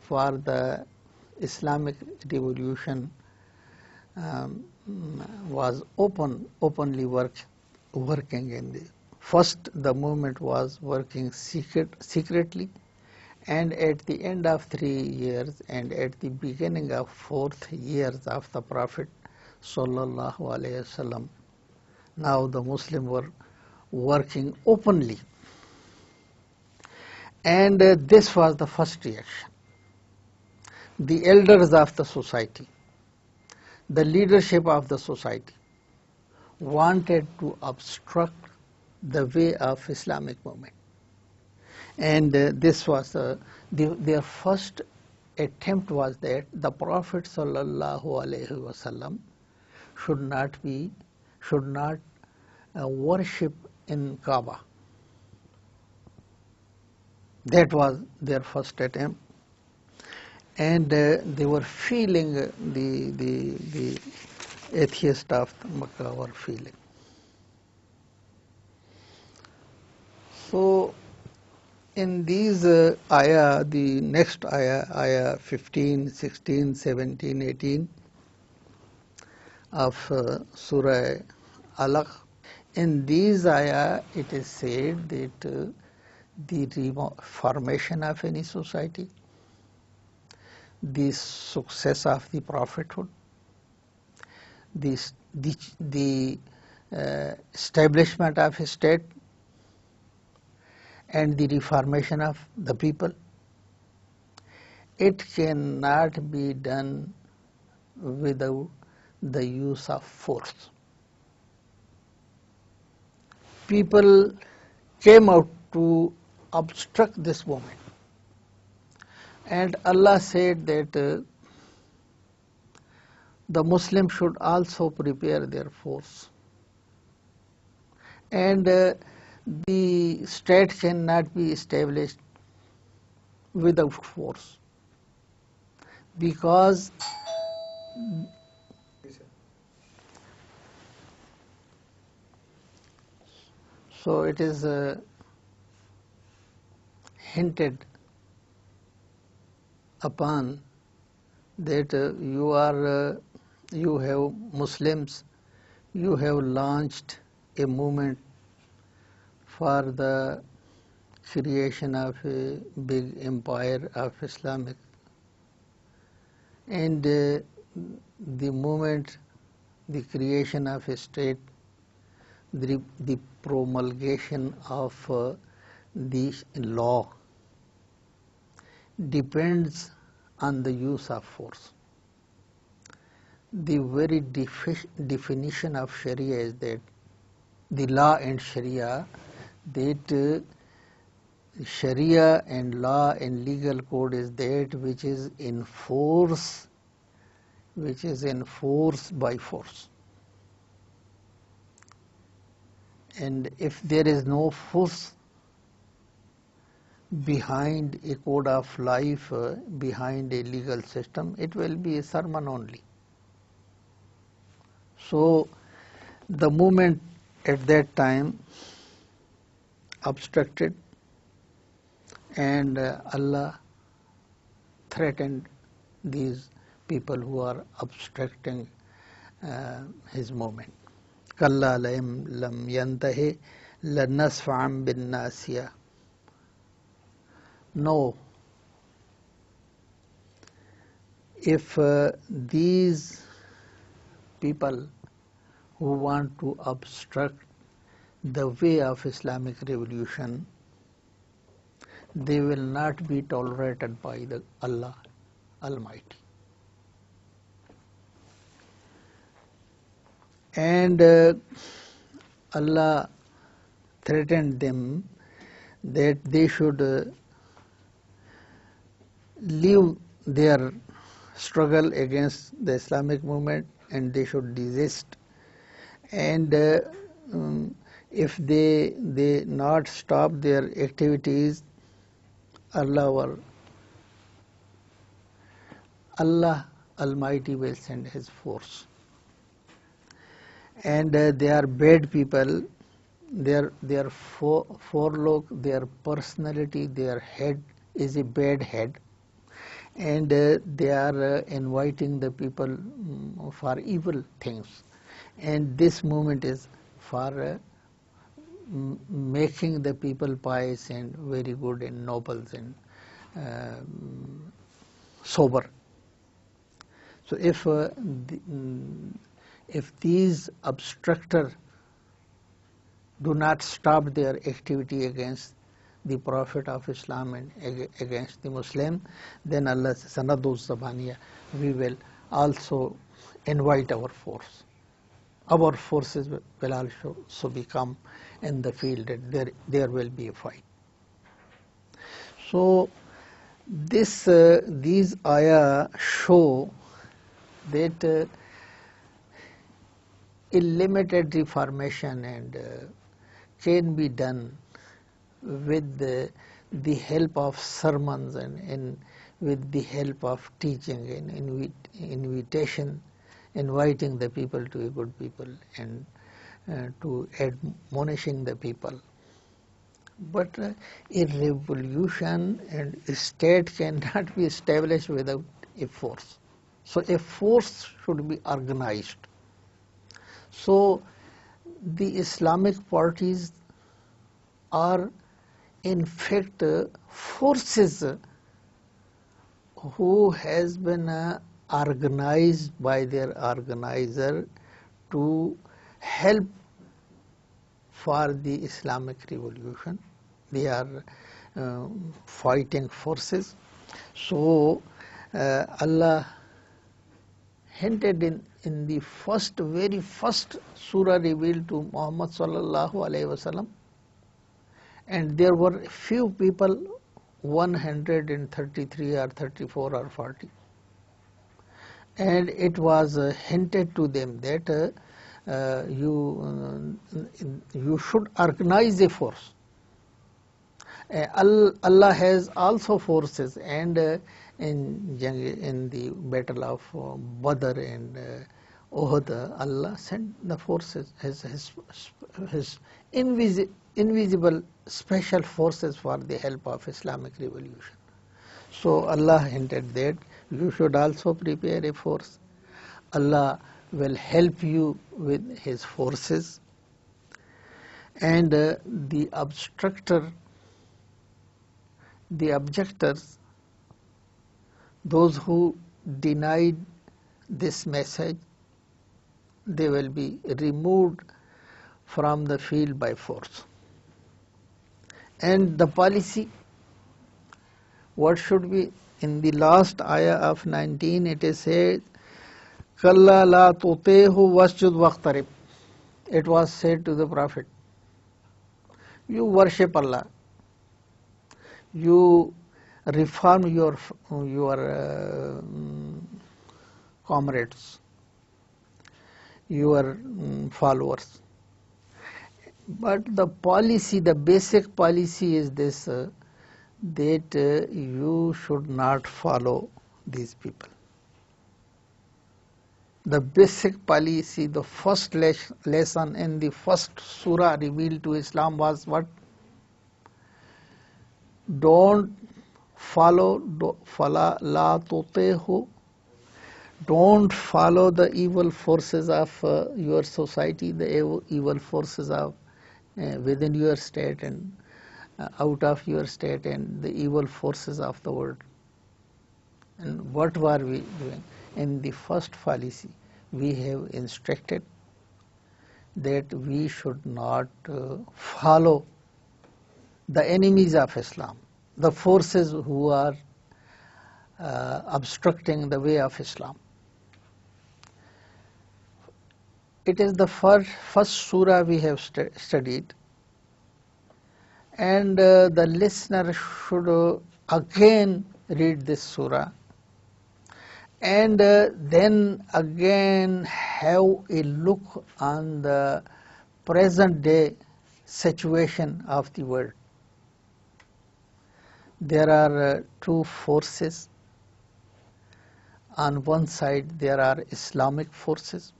for the Islamic revolution was openly working in the first. The movement was working secretly, and at the end of 3 years and at the beginning of 4th years of the Prophet sallallahu alaihi wasallam, now the Muslims were working openly, and this was the first reaction. The elders of the society, the leadership of the society wanted to obstruct the way of Islamic movement, and this was their first attempt was that the Prophet sallallahu alaihi wasallam should not worship in Kaaba. That was their first attempt, and they were feeling the atheists of Makkah were feeling. So in these ayah, the next ayah 15, 16, 17, 18 of Surah Alaq, in these ayah it is said that the formation of any society, the success of the prophethood, the establishment of a state, and the reformation of the people, it cannot be done without the use of force. People came out to obstruct this movement, and Allah said that the Muslims should also prepare their force, and the state cannot be established without force, because so it is hinted upon that you have Muslims, you have launched a movement for the creation of a big empire of Islamic, and the movement, the creation of a state, the promulgation of the law depends on the use of force. The very definition of Sharia is that the law and Sharia, that Sharia and law and legal code is that which is enforced by force. And if there is no force behind a code of life, behind a legal system, it will be a sermon only. So the movement at that time obstructed, and Allah threatened these people who are obstructing his movement. Kalla lam yantahi lanasfa'an bin nasiya. No, if these people who want to obstruct the way of Islamic revolution, they will not be tolerated by the Allah Almighty. And Allah threatened them that they should leave their struggle against the Islamic movement and they should desist. And if they not stop their activities, Allah Almighty will send His force. And they are bad people. Their forelook, their personality, their head is a bad head, and they are inviting the people for evil things, and this movement is for making the people pious and very good and noble and sober. So if these obstructors do not stop their activity against the Prophet of Islam and against the Muslim, then Allah says, "Sanadu Zabaniya," we will also invite our force. Our forces will also become in the field, that there will be a fight. So these ayah show that a limited reformation and can be done with the help of sermons and with the help of teaching and invitation, inviting the people to a good people and to admonishing the people. But a revolution and a state cannot be established without a force. So a force should be organized. So the Islamic parties are in fact forces who has been organized by their organizer to help for the Islamic revolution. They are fighting forces. So Allah hinted in the very first surah revealed to Muhammad sallallahu alaihi wasallam, and there were few people, 133 or 34 or 40, and it was hinted to them that you should organize a force. Allah has also forces, and in the battle of Badr and Uhud, Allah sent the forces, his invisible special forces for the help of Islamic revolution. So Allah hinted that you should also prepare a force. Allah will help you with his forces, and the objectors, those who denied this message, they will be removed from the field by force. And the policy, what should be? In the last ayah of 19 it is said, "Kalla la tutehu wasjud waqtarib." It was said to the Prophet, you worship Allah, you reform your comrades, your followers. But the policy, the basic policy is this, that you should not follow these people. The basic policy, the first lesson in the first surah revealed to Islam was what? Don't follow, la tutehu. Don't follow the evil forces of your society, the evil forces of within your state and out of your state, and the evil forces of the world. And what were we doing? In the first policy, we have instructed that we should not follow the enemies of Islam, the forces who are obstructing the way of Islam. It is the first surah we have studied, and the listener should again read this surah and then again have a look on the present day situation of the world. There are two forces. On one side there are Islamic forces,